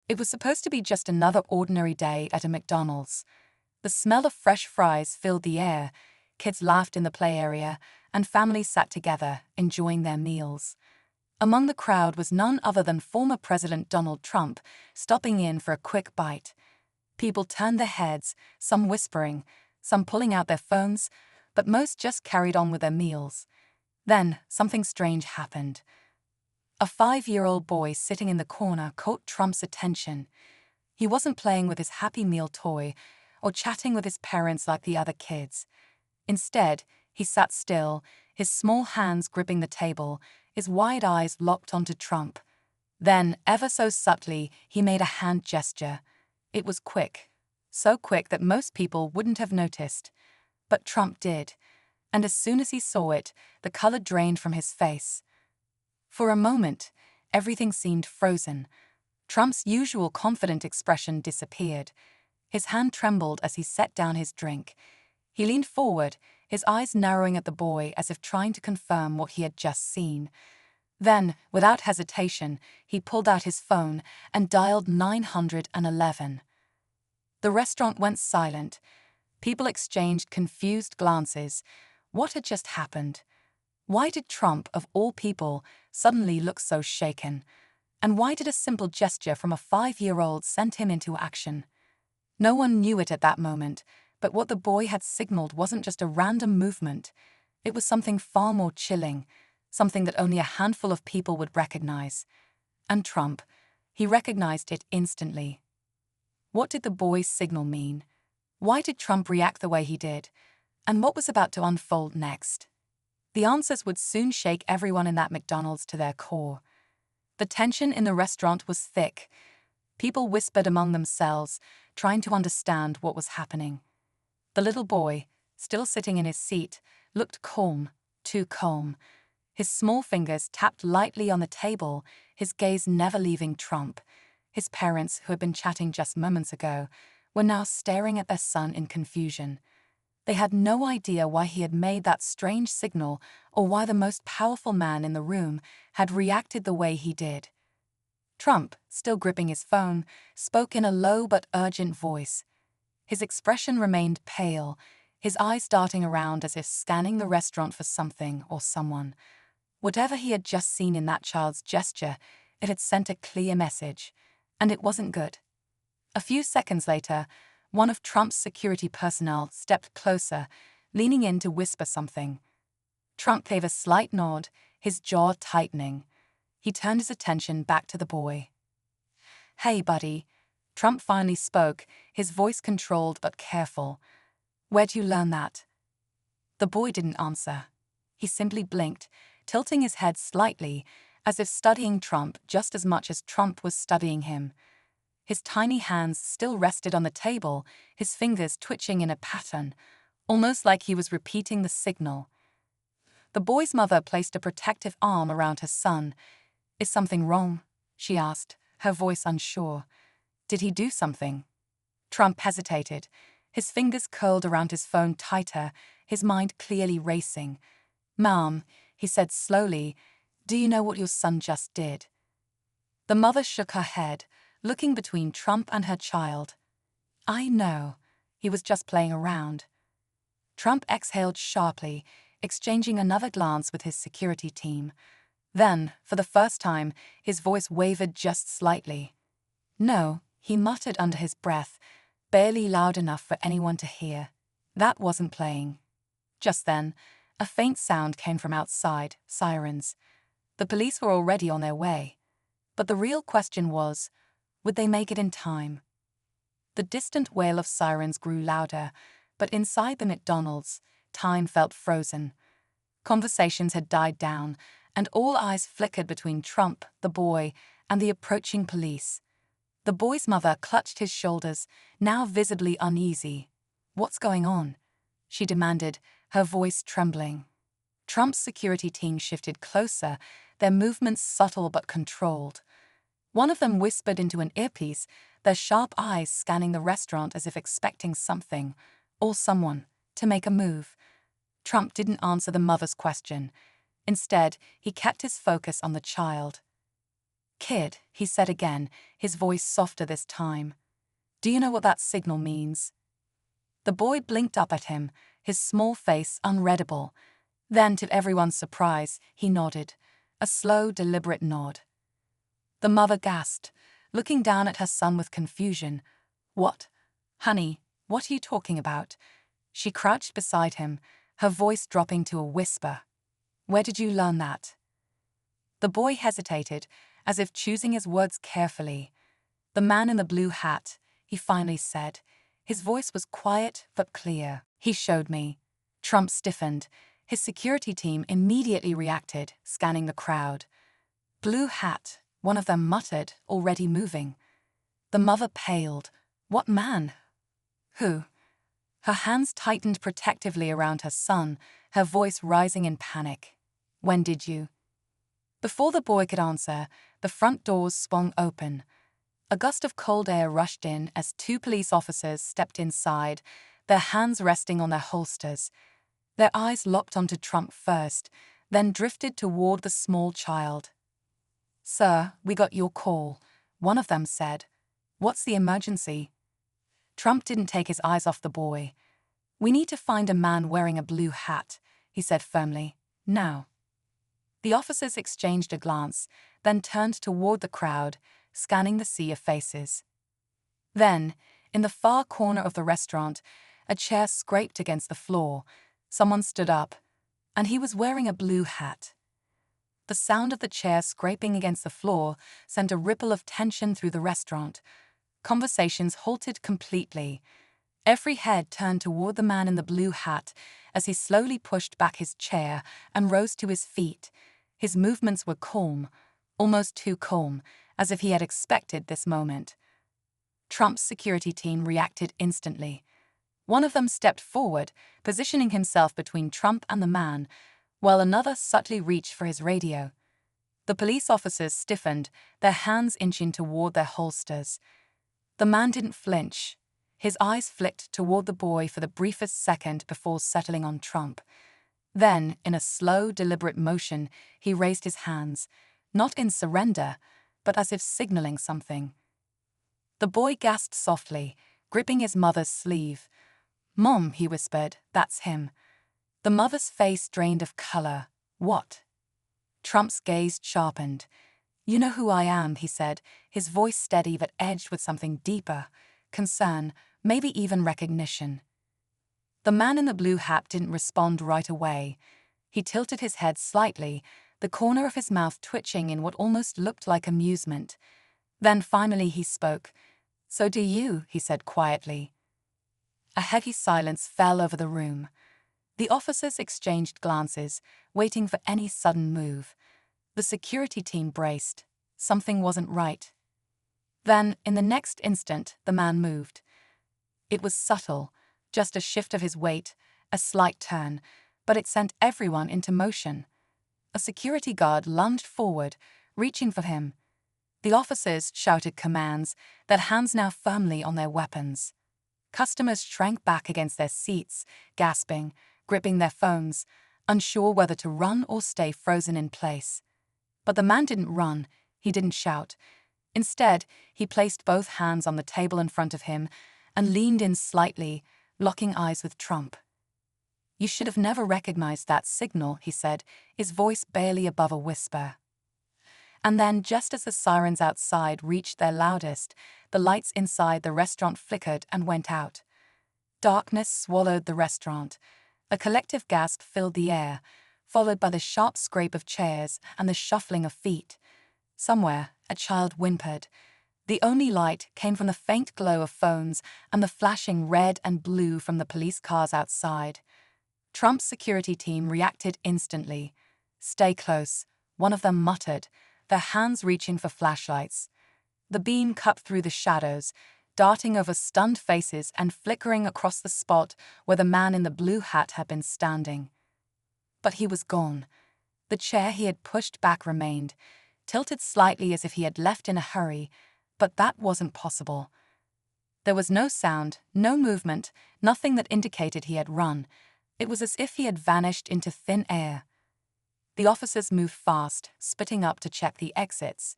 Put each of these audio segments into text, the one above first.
It was supposed to be just another ordinary day at a McDonald's. The smell of fresh fries filled the air, kids laughed in the play area, and families sat together, enjoying their meals. Among the crowd was none other than former President Donald Trump, stopping in for a quick bite. People turned their heads, some whispering, some pulling out their phones, but most just carried on with their meals. Then, something strange happened. A 5-year-old boy sitting in the corner caught Trump's attention. He wasn't playing with his Happy Meal toy or chatting with his parents like the other kids. Instead, he sat still, his small hands gripping the table, his wide eyes locked onto Trump. Then, ever so subtly, he made a hand gesture. It was quick, so quick that most people wouldn't have noticed. But Trump did, and as soon as he saw it, the color drained from his face. For a moment, everything seemed frozen. Trump's usual confident expression disappeared. His hand trembled as he set down his drink. He leaned forward, his eyes narrowing at the boy as if trying to confirm what he had just seen. Then, without hesitation, he pulled out his phone and dialed 911. The restaurant went silent. People exchanged confused glances. What had just happened? Why did Trump, of all people, suddenly look so shaken? And why did a simple gesture from a 5-year-old send him into action? No one knew it at that moment, but what the boy had signaled wasn't just a random movement. It was something far more chilling, something that only a handful of people would recognize. And Trump, he recognized it instantly. What did the boy's signal mean? Why did Trump react the way he did? And what was about to unfold next? The answers would soon shake everyone in that McDonald's to their core. The tension in the restaurant was thick. People whispered among themselves, trying to understand what was happening. The little boy, still sitting in his seat, looked calm, too calm. His small fingers tapped lightly on the table, his gaze never leaving Trump. His parents, who had been chatting just moments ago, were now staring at their son in confusion. They had no idea why he had made that strange signal or why the most powerful man in the room had reacted the way he did. Trump, still gripping his phone, spoke in a low but urgent voice. His expression remained pale, his eyes darting around as if scanning the restaurant for something or someone. Whatever he had just seen in that child's gesture, it had sent a clear message, and it wasn't good. A few seconds later, one of Trump's security personnel stepped closer, leaning in to whisper something. Trump gave a slight nod, his jaw tightening. He turned his attention back to the boy. "Hey, buddy," Trump finally spoke, his voice controlled but careful. "Where'd you learn that?" The boy didn't answer. He simply blinked, tilting his head slightly, as if studying Trump just as much as Trump was studying him. His tiny hands still rested on the table, his fingers twitching in a pattern, almost like he was repeating the signal. The boy's mother placed a protective arm around her son. "Is something wrong?" she asked, her voice unsure. "Did he do something?" Trump hesitated, his fingers curled around his phone tighter, his mind clearly racing. "Mom," he said slowly, "do you know what your son just did?" The mother shook her head, looking between Trump and her child. "I know. He was just playing around." Trump exhaled sharply, exchanging another glance with his security team. Then, for the first time, his voice wavered just slightly. "No," he muttered under his breath, barely loud enough for anyone to hear. "That wasn't playing." Just then, a faint sound came from outside, sirens. The police were already on their way. But the real question was, would they make it in time? The distant wail of sirens grew louder, but inside the McDonald's, time felt frozen. Conversations had died down, and all eyes flickered between Trump, the boy, and the approaching police. The boy's mother clutched his shoulders, now visibly uneasy. "What's going on?" she demanded, her voice trembling. Trump's security team shifted closer, their movements subtle but controlled. One of them whispered into an earpiece, their sharp eyes scanning the restaurant as if expecting something, or someone, to make a move. Trump didn't answer the mother's question. Instead, he kept his focus on the child. "Kid," he said again, his voice softer this time. "Do you know what that signal means?" The boy blinked up at him, his small face unreadable. Then, to everyone's surprise, he nodded, a slow, deliberate nod. The mother gasped, looking down at her son with confusion. "What? Honey, what are you talking about?" She crouched beside him, her voice dropping to a whisper. "Where did you learn that?" The boy hesitated, as if choosing his words carefully. "The man in the blue hat," he finally said. His voice was quiet but clear. "He showed me." Trump stiffened. His security team immediately reacted, scanning the crowd. "Blue hat," one of them muttered, already moving. The mother paled. "What man? Who?" Her hands tightened protectively around her son, her voice rising in panic. "When did you?" Before the boy could answer, the front doors swung open. A gust of cold air rushed in as two police officers stepped inside, their hands resting on their holsters. Their eyes locked onto Trump first, then drifted toward the small child. "Sir, we got your call," one of them said. "What's the emergency?" Trump didn't take his eyes off the boy. "We need to find a man wearing a blue hat," he said firmly. "Now." The officers exchanged a glance, then turned toward the crowd, scanning the sea of faces. Then, in the far corner of the restaurant, a chair scraped against the floor. Someone stood up, and he was wearing a blue hat. The sound of the chair scraping against the floor sent a ripple of tension through the restaurant. Conversations halted completely. Every head turned toward the man in the blue hat as he slowly pushed back his chair and rose to his feet. His movements were calm, almost too calm, as if he had expected this moment. Trump's security team reacted instantly. One of them stepped forward, positioning himself between Trump and the man, while another subtly reached for his radio. The police officers stiffened, their hands inching toward their holsters. The man didn't flinch. His eyes flicked toward the boy for the briefest second before settling on Trump. Then, in a slow, deliberate motion, he raised his hands, not in surrender, but as if signaling something. The boy gasped softly, gripping his mother's sleeve. "Mom," he whispered, "that's him." The mother's face drained of color. "What?" Trump's gaze sharpened. "You know who I am," he said, his voice steady but edged with something deeper. Concern, maybe even recognition. The man in the blue hat didn't respond right away. He tilted his head slightly, the corner of his mouth twitching in what almost looked like amusement. Then finally he spoke. "So do you," he said quietly. A heavy silence fell over the room. The officers exchanged glances, waiting for any sudden move. The security team braced. Something wasn't right. Then, in the next instant, the man moved. It was subtle, just a shift of his weight, a slight turn, but it sent everyone into motion. A security guard lunged forward, reaching for him. The officers shouted commands, their hands now firmly on their weapons. Customers shrank back against their seats, gasping, gripping their phones, unsure whether to run or stay frozen in place. But the man didn't run, he didn't shout. Instead, he placed both hands on the table in front of him and leaned in slightly, locking eyes with Trump. "You should have never recognized that signal," he said, his voice barely above a whisper. And then, just as the sirens outside reached their loudest, the lights inside the restaurant flickered and went out. Darkness swallowed the restaurant. A collective gasp filled the air, followed by the sharp scrape of chairs and the shuffling of feet. Somewhere, a child whimpered. The only light came from the faint glow of phones and the flashing red and blue from the police cars outside. Trump's security team reacted instantly. "Stay close," one of them muttered, their hands reaching for flashlights. The beam cut through the shadows, darting over stunned faces and flickering across the spot where the man in the blue hat had been standing. But he was gone. The chair he had pushed back remained, tilted slightly as if he had left in a hurry, but that wasn't possible. There was no sound, no movement, nothing that indicated he had run. It was as if he had vanished into thin air. The officers moved fast, spitting up to check the exits.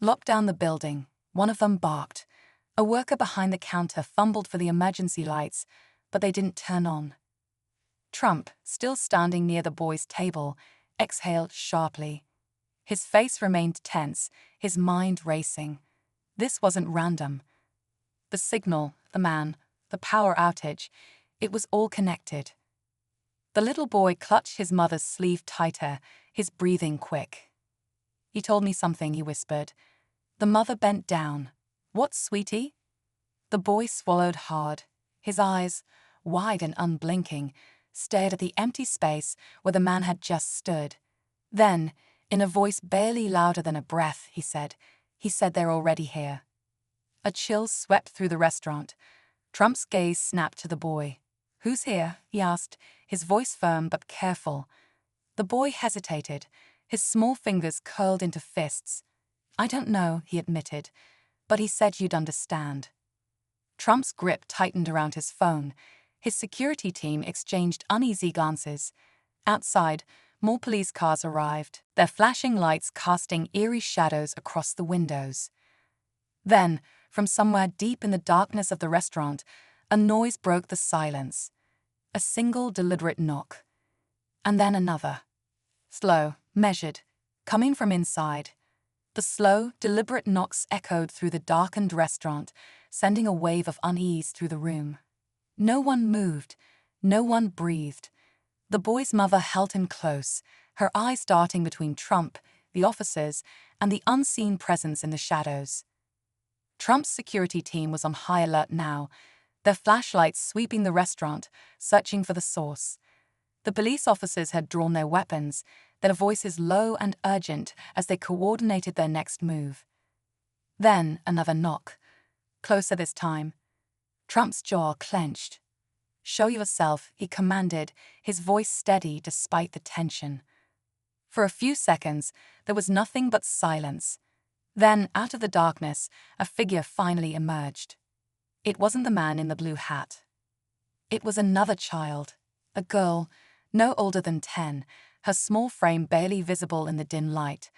Lock down the building, one of them barked. A worker behind the counter fumbled for the emergency lights, but they didn't turn on. Trump, still standing near the boy's table, exhaled sharply. His face remained tense, his mind racing. This wasn't random. The signal, the man, the power outage, it was all connected. The little boy clutched his mother's sleeve tighter, his breathing quick. "He told me something," he whispered. The mother bent down. "What, sweetie?" The boy swallowed hard. His eyes, wide and unblinking, stared at the empty space where the man had just stood. Then, in a voice barely louder than a breath, he said, "They're already here." A chill swept through the restaurant. Trump's gaze snapped to the boy. "Who's here?" he asked, his voice firm but careful. The boy hesitated, his small fingers curled into fists. "I don't know," he admitted, "but he said you'd understand." Trump's grip tightened around his phone. His security team exchanged uneasy glances. Outside, more police cars arrived, their flashing lights casting eerie shadows across the windows. Then, from somewhere deep in the darkness of the restaurant, a noise broke the silence. A single deliberate knock. And then another. Slow, measured, coming from inside. The slow, deliberate knocks echoed through the darkened restaurant, sending a wave of unease through the room. No one moved. No one breathed. The boy's mother held him close, her eyes darting between Trump, the officers, and the unseen presence in the shadows. Trump's security team was on high alert now, their flashlights sweeping the restaurant, searching for the source. The police officers had drawn their weapons, their voices low and urgent as they coordinated their next move. Then another knock. Closer this time. Trump's jaw clenched. "Show yourself," he commanded, his voice steady despite the tension. For a few seconds, there was nothing but silence. Then, out of the darkness, a figure finally emerged. It wasn't the man in the blue hat. It was another child, a girl, no older than 10, her small frame barely visible in the dim light.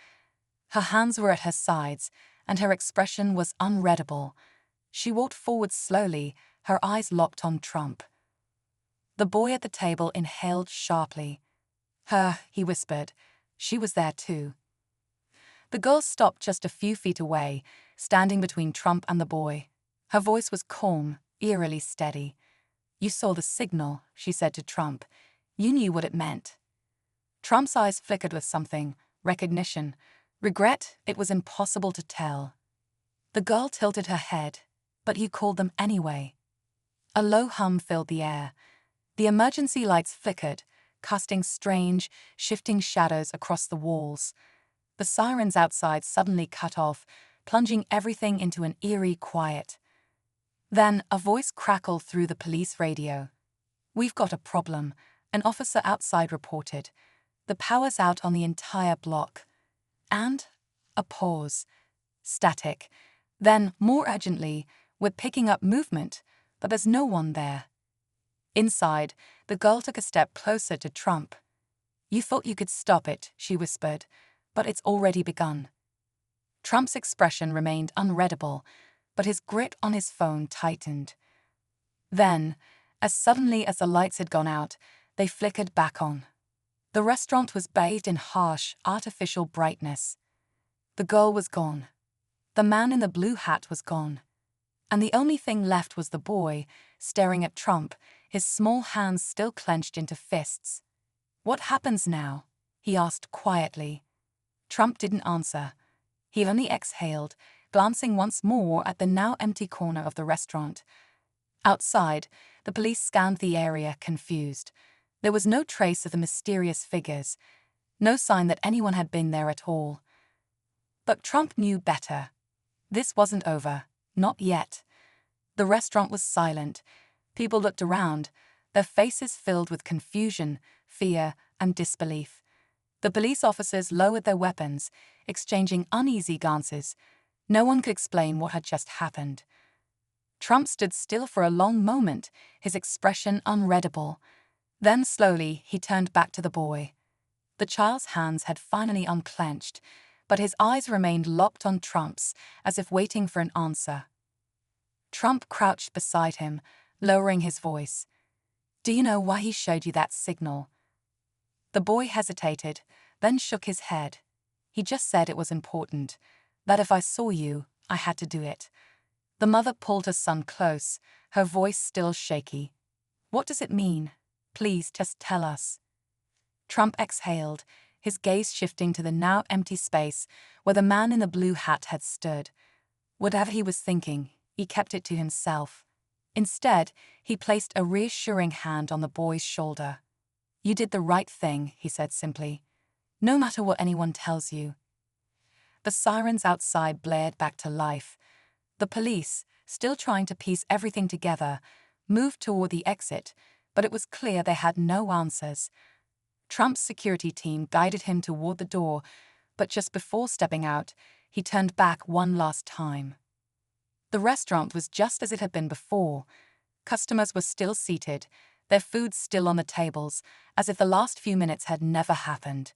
Her hands were at her sides, and her expression was unreadable. She walked forward slowly, her eyes locked on Trump. The boy at the table inhaled sharply. "Her," he whispered. She was there too. The girl stopped just a few feet away, standing between Trump and the boy. Her voice was calm, eerily steady. "You saw the signal," she said to Trump. "You knew what it meant." Trump's eyes flickered with something, recognition, regret. It was impossible to tell. The girl tilted her head. "But you called them anyway." A low hum filled the air. The emergency lights flickered, casting strange, shifting shadows across the walls. The sirens outside suddenly cut off, plunging everything into an eerie quiet. Then a voice crackled through the police radio. "We've got a problem," an officer outside reported. "The power's out on the entire block." And a pause. Static. Then, more urgently, "We're picking up movement, but there's no one there." Inside, the girl took a step closer to Trump. "You thought you could stop it," she whispered, "but it's already begun." Trump's expression remained unreadable, but his grip on his phone tightened. Then, as suddenly as the lights had gone out, they flickered back on. The restaurant was bathed in harsh, artificial brightness. The girl was gone. The man in the blue hat was gone. And the only thing left was the boy, staring at Trump, his small hands still clenched into fists. "What happens now?" he asked quietly. Trump didn't answer. He only exhaled, glancing once more at the now empty corner of the restaurant. Outside, the police scanned the area, confused. There was no trace of the mysterious figures, no sign that anyone had been there at all. But Trump knew better. This wasn't over. Not yet. The restaurant was silent. People looked around, their faces filled with confusion, fear, and disbelief. The police officers lowered their weapons, exchanging uneasy glances. No one could explain what had just happened. Trump stood still for a long moment, his expression unreadable. Then slowly he turned back to the boy. The child's hands had finally unclenched, but his eyes remained locked on Trump's, as if waiting for an answer. Trump crouched beside him, lowering his voice. "Do you know why he showed you that signal?" The boy hesitated, then shook his head. "He just said it was important, that if I saw you, I had to do it." The mother pulled her son close, her voice still shaky. "What does it mean? Please, just tell us." Trump exhaled, his gaze shifting to the now empty space where the man in the blue hat had stood. Whatever he was thinking, he kept it to himself. Instead, he placed a reassuring hand on the boy's shoulder. "You did the right thing," he said simply. "No matter what anyone tells you." The sirens outside blared back to life. The police, still trying to piece everything together, moved toward the exit, but it was clear they had no answers. Trump's security team guided him toward the door, but just before stepping out, he turned back one last time. The restaurant was just as it had been before. Customers were still seated, their food still on the tables, as if the last few minutes had never happened.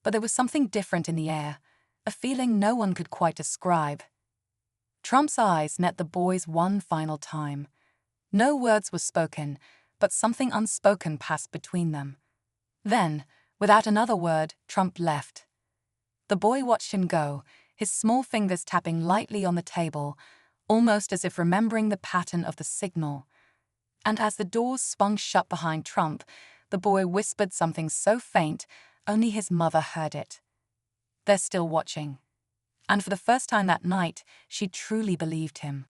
But there was something different in the air, a feeling no one could quite describe. Trump's eyes met the boy's one final time. No words were spoken, but something unspoken passed between them. Then, without another word, Trump left. The boy watched him go, his small fingers tapping lightly on the table, almost as if remembering the pattern of the signal. And as the doors swung shut behind Trump, the boy whispered something so faint, only his mother heard it. "They're still watching." And for the first time that night, she truly believed him.